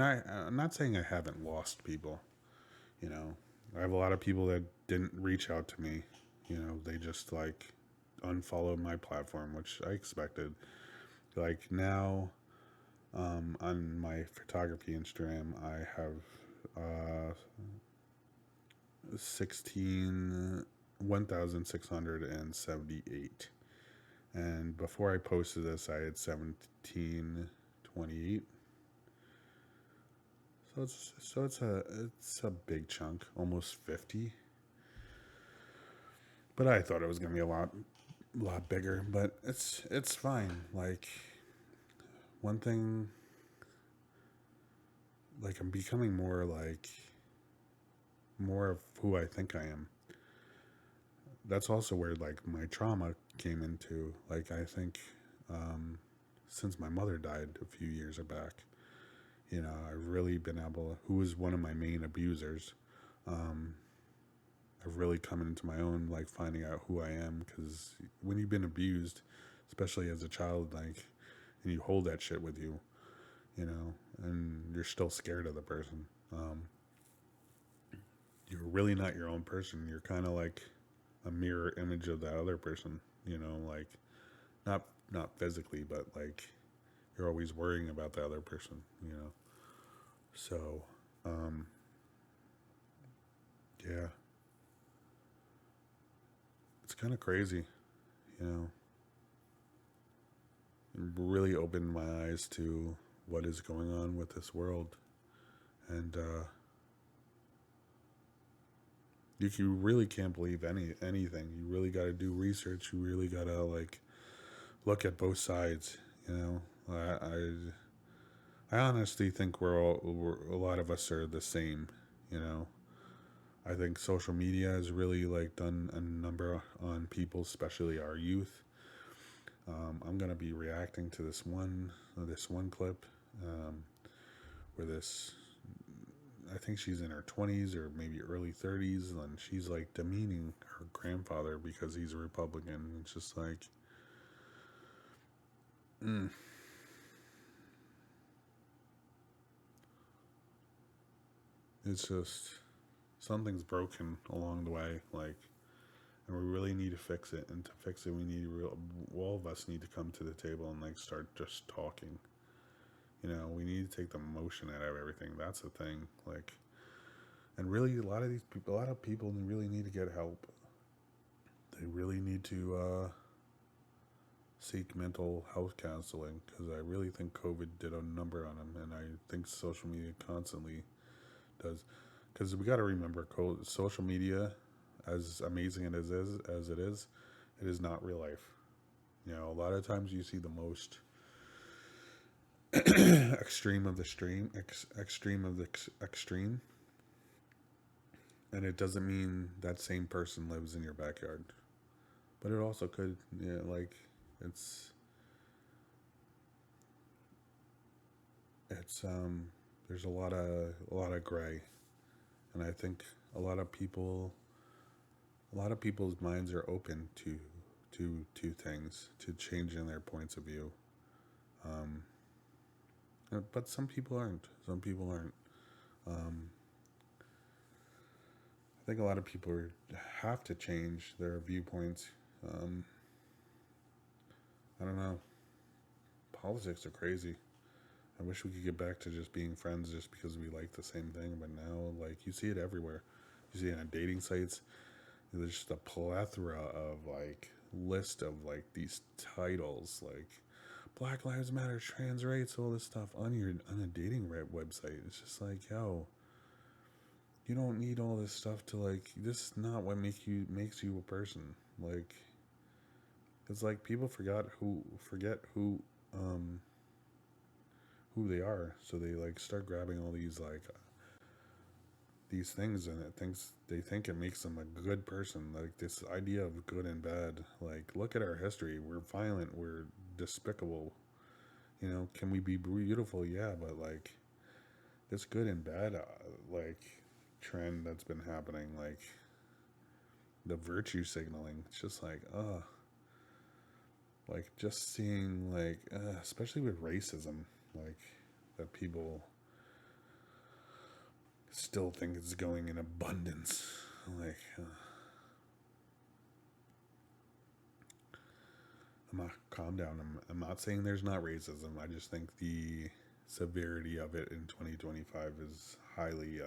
I'm not saying I haven't lost people. You know, I have a lot of people that didn't reach out to me. They just like unfollowed my platform, which I expected. Like now, on my photography Instagram, I have uh, 1,678. And before I posted this, I had 1,728. It's a big chunk, almost 50. But I thought it was gonna be a lot bigger. But it's fine. Like one thing, like I'm becoming more of who I think I am. That's also where like my trauma came into. Like I think since my mother died a few years back, I've really been able. Who was one of my main abusers. I've really come into my own, like finding out who I am. Because when you've been abused, especially as a child, like, and you hold that shit with you, and you're still scared of the person. you're really not your own person. You're kind of like a mirror image of the other person, you know, like not not physically, but like you're always worrying about the other person, you know. So, um, yeah, it's kind of crazy, you know. It really opened my eyes to what is going on with this world, and you really can't believe anything. You really got to do research. You really got to like look at both sides. You know, I honestly think a lot of us are the same. You know, I think social media has really like done a number on people, especially our youth. I'm gonna be reacting to this one clip um, where this I think she's in her 20s or maybe early 30s, and she's like demeaning her grandfather because he's a Republican. It's just like, mm, it's just something's broken along the way. Like, and we really need to fix it. And to fix it, all of us need to come to the table and like start just talking. You know, we need to take the emotion out of everything. That's the thing. Like, and really, a lot of people really need to get help. They really need to seek mental health counseling because I really think COVID did a number on them, and I think social media constantly does. Because we got to remember, social media, as amazing it is not real life. You know, a lot of times you see the most extreme of the extreme of the extreme, and it doesn't mean that same person lives in your backyard, but it also could. Yeah, like it's it's there's a lot of gray, and I think a lot of people a lot of people's minds are open to things, to changing their points of view. Um, but some people aren't. Some people aren't. Um, I think a lot of people have to change their viewpoints. Um, I don't know. Politics are crazy. I wish we could get back to just being friends just because we like the same thing. But now, like, you see it everywhere. You see it on dating sites. There's just a plethora of like list of like these titles like Black Lives Matter, trans rights, all this stuff on a dating website. It's just like, yo, you don't need all this stuff to like. This is not what makes you a person. Like, it's like people forget who they are, so they like start grabbing all these things, and they think it makes them a good person. Like this idea of good and bad. Like, look at our history. We're violent. We're despicable. You know, can we be beautiful? Yeah, but like this good and bad like trend that's been happening, like the virtue signaling. It's just like just seeing like especially with racism, like that people still think it's going in abundance. Like, I'm not calm down. I'm not saying there's not racism. I just think the severity of it in 2025 is highly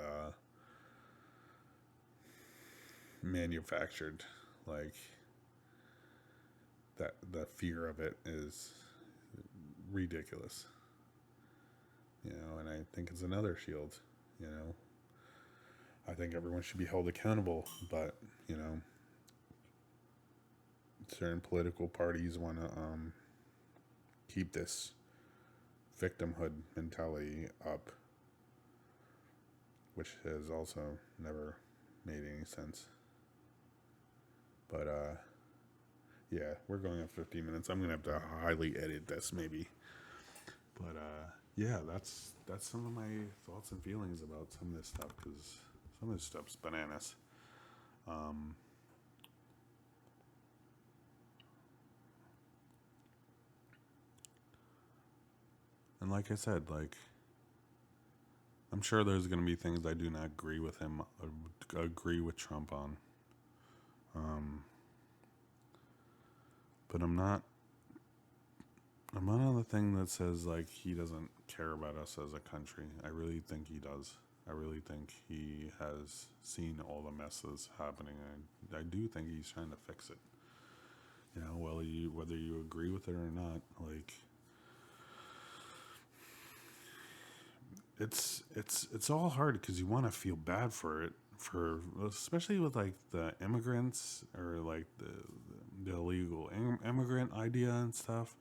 manufactured. Like that, the fear of it is ridiculous. You know, and I think it's another shield. You know, I think everyone should be held accountable, but you know, certain political parties want to keep this victimhood mentality up, which has also never made any sense. But yeah, we're going on 15 minutes. I'm gonna have to highly edit this maybe. But yeah, that's some of my thoughts and feelings about some of this stuff because some of this stuff's bananas. Um, and like I said, like I'm sure there's going to be things I do not agree with him, agree with Trump on. But I'm not. I'm not on the thing that says like he doesn't care about us as a country. I really think he does. I really think he has seen all the messes happening, and I do think he's trying to fix it. You know, whether you agree with it or not, like it's all hard because you want to feel bad for it, for especially with like the immigrants or like the illegal immigrant idea and stuff.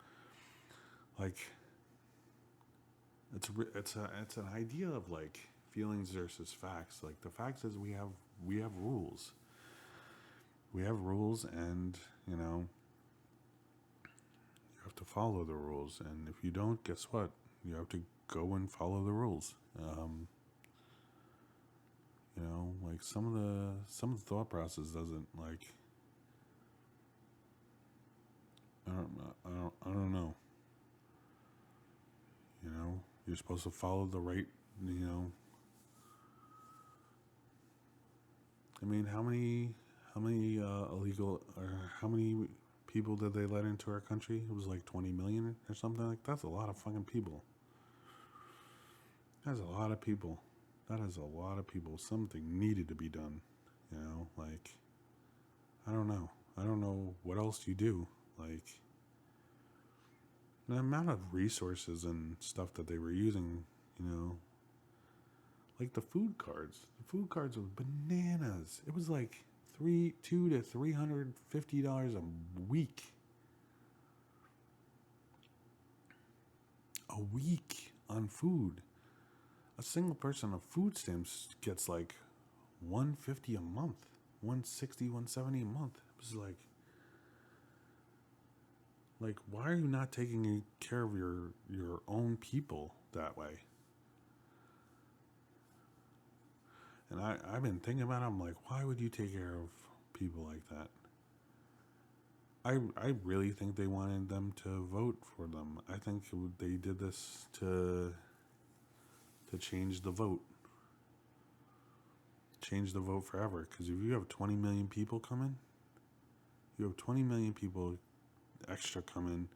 Like it's an idea of like feelings versus facts. Like the fact is we have rules. We have rules, and you know you have to follow the rules. And if you don't, guess what? You have to go and follow the rules. Like some of the thought process doesn't like. I don't know. You're supposed to follow the right. You know, I mean, how many illegal or how many people did they let into our country? It was like 20 million or something like that's a lot of fucking people. That's a lot of people. That is a lot of people. Something needed to be done. Like I don't know. I don't know what else you do. Like the amount of resources and stuff that they were using, you know, like the food cards. The food cards were bananas. It was like two to $350 a week. A week on food. A single person on food stamps gets like 150 a month, 160, 170 a month. It was like why are you not taking care of your own people that way? And I've been thinking about it. I'm like, why would you take care of people like that? I really think they wanted them to vote for them. I think they did this to change the vote forever. Because if you have 20 million people coming, you have 20 million people extra coming,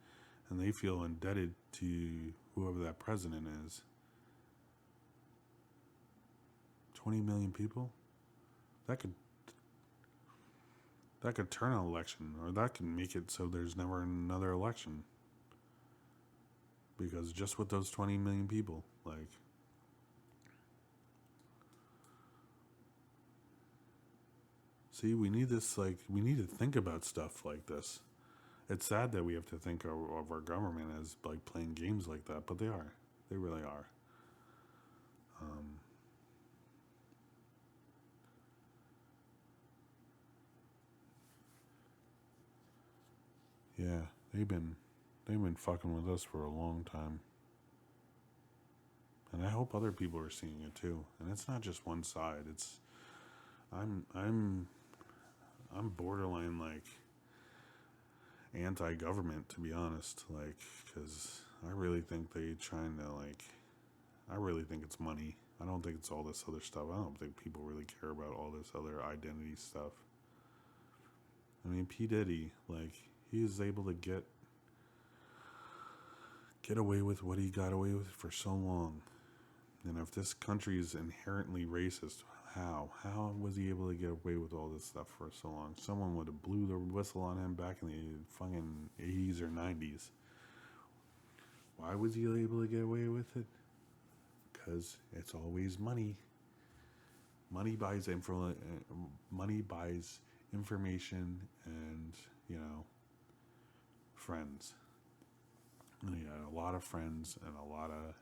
and they feel indebted to whoever that president is. 20 million people, that could turn an election, or that can make it so there's never another election. Because just with those 20 million people, like, see, we need this, like, we need to think about stuff like this. It's sad that we have to think of our government as, like, playing games like that, but they are. They really are. Yeah, they've been fucking with us for a long time. And I hope other people are seeing it too. And it's not just one side. I'm I'm I'm borderline like anti-government, to be honest, like cuz I really think they trying to like I really think it's money. I don't think it's all this other stuff. I don't think people really care about all this other identity stuff. I mean, P Diddy, like he is able to get away with what he got away with for so long. And if this country is inherently racist, how was he able to get away with all this stuff for so long? Someone would have blew the whistle on him back in the fucking 80s or 90s. Why was he able to get away with it? Because it's always money. Money buys money buys information and friends. And he had a lot of friends and a lot of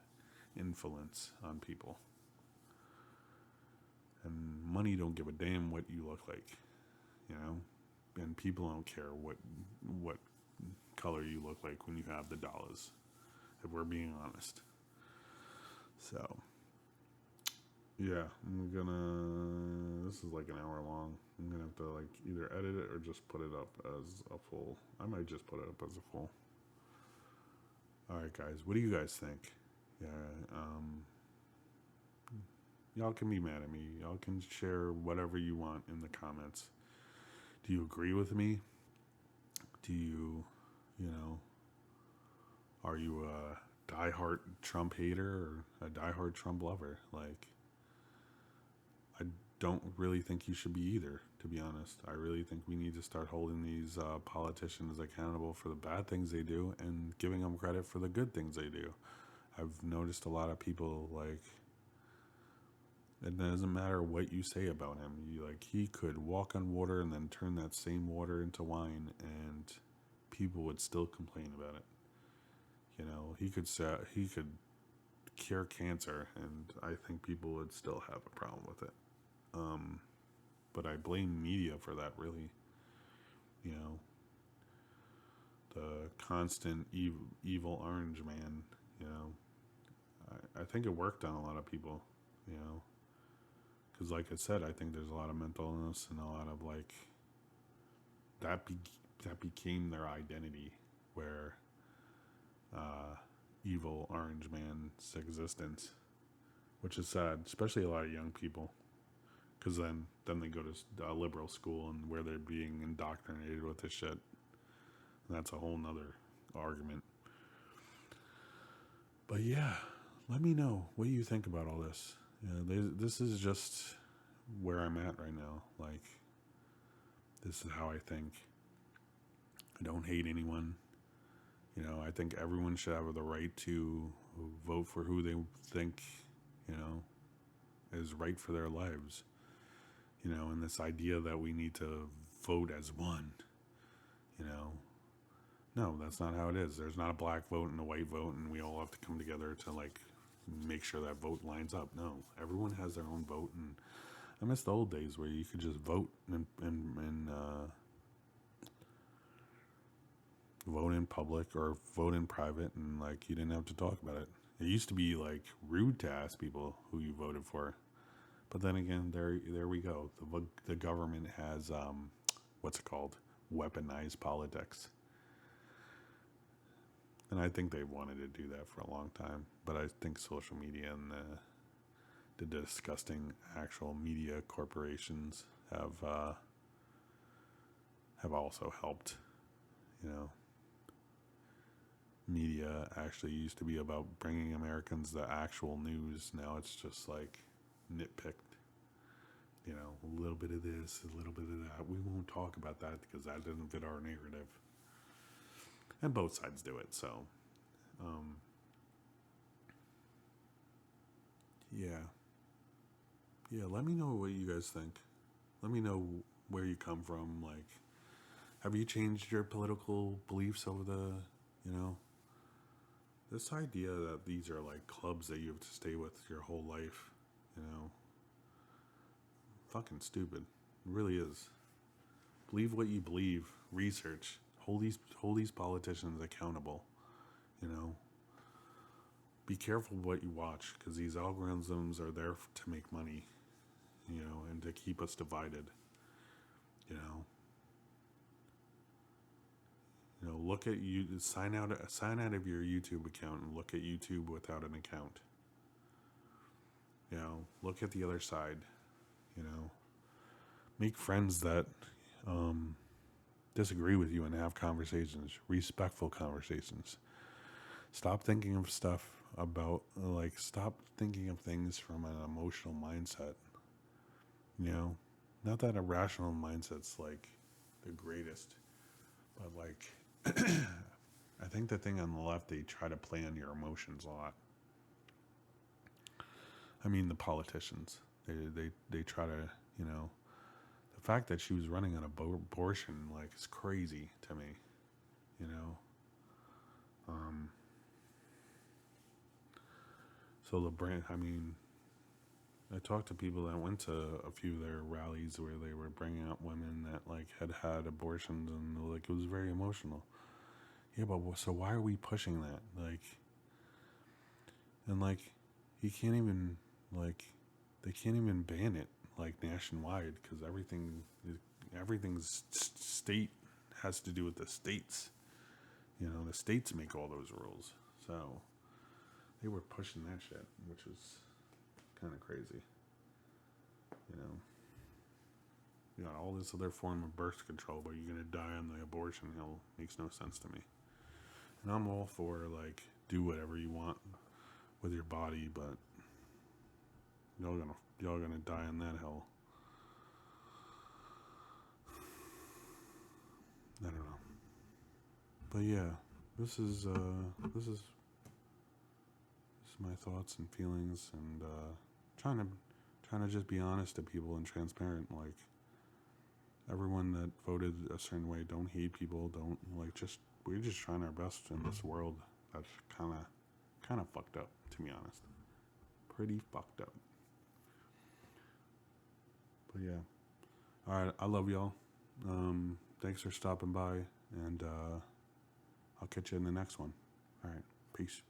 influence on people. And money don't give a damn what you look like, you know. And people don't care what color you look like when you have the dollars. If we're being honest. So yeah, I'm gonna. This is like an hour long. I'm gonna have to like either edit it or just put it up as a full. I might just put it up as a full. All right, guys. What do you guys think? Yeah. y'all can be mad at me. Y'all can share whatever you want in the comments. Do you agree with me? Do you, you know, are you a diehard Trump hater or a diehard Trump lover? Like, I don't really think you should be either, to be honest. I really think we need to start holding these politicians accountable for the bad things they do and giving them credit for the good things they do. I've noticed a lot of people, like, it doesn't matter what you say about him. You, like, he could walk on water and then turn that same water into wine, and people would still complain about it. You know, he could cure cancer, and I think people would still have a problem with it. But I blame media for that, really. You know, the constant evil orange man. You know, I think it worked on a lot of people. You know, because like I said, I think there's a lot of mental illness and a lot of like that. That became their identity, where evil orange man's existence, which is sad, especially a lot of young people, because then they go to a liberal school and where they're being indoctrinated with this shit. And that's a whole nother argument. But yeah, let me know what you think about all this. This is just where I'm at right now. Like, this is how I think. I don't hate anyone. You know, I think everyone should have the right to vote for who they think, you know, is right for their lives. You know, and this idea that we need to vote as one, you know, no, that's not how it is. There's not a black vote and a white vote, and we all have to come together to like make sure that vote lines up. No, everyone has their own vote, and I miss the old days where you could just vote and vote in public or vote in private, and like you didn't have to talk about it. It used to be like rude to ask people who you voted for, but then again, there we go. The government has what's it called? Weaponized politics. And I think they wanted to do that for a long time. But I think social media and the disgusting actual media corporations have also helped. You know, media actually used to be about bringing Americans the actual news. Now it's just like nitpicked. You know, a little bit of this, a little bit of that. We won't talk about that because that doesn't fit our narrative. And both sides do it. So, um, yeah. Yeah, let me know what you guys think. Let me know where you come from. Like, have you changed your political beliefs over you know, this idea that these are like clubs that you have to stay with your whole life, you know, fucking stupid. It really is. Believe what you believe. Research. Hold these politicians accountable. You know, be careful what you watch because these algorithms are there to make money. You know, and to keep us divided. You know, look at you. Sign out of your YouTube account and look at YouTube without an account. You know, look at the other side. You know, make friends that disagree with you and have conversations, respectful conversations. Stop thinking of stuff about stop thinking of things from an emotional mindset. You know, not that a rational mindset's like the greatest, but like I think the thing on the left, they try to play on your emotions a lot. I mean, the politicians, they try to, you know, the fact that she was running on abortion, like, is crazy to me, you know. So the brand, I mean, I talked to people that went to a few of their rallies where they were bringing up women that like had abortions, and like it was very emotional. Yeah, but so why are we pushing that? Like, and like, you can't even like, they can't even ban it like nationwide because everything's state has to do with the states. You know, the states make all those rules. So they were pushing that shit, which was kind of crazy. You know, you got all this other form of birth control, but you're gonna die on the abortion hill. Makes no sense to me. And I'm all for like do whatever you want with your body, but y'all gonna die on that hill. I don't know. But yeah, this is my thoughts and feelings, and trying to just be honest to people and transparent. Like everyone that voted a certain way, don't hate people. Don't like just we're just trying our best in this world. That's kind of fucked up, to be honest. Pretty fucked up. But yeah. All right, I love y'all. Thanks for stopping by, and I'll catch you in the next one. All right, peace.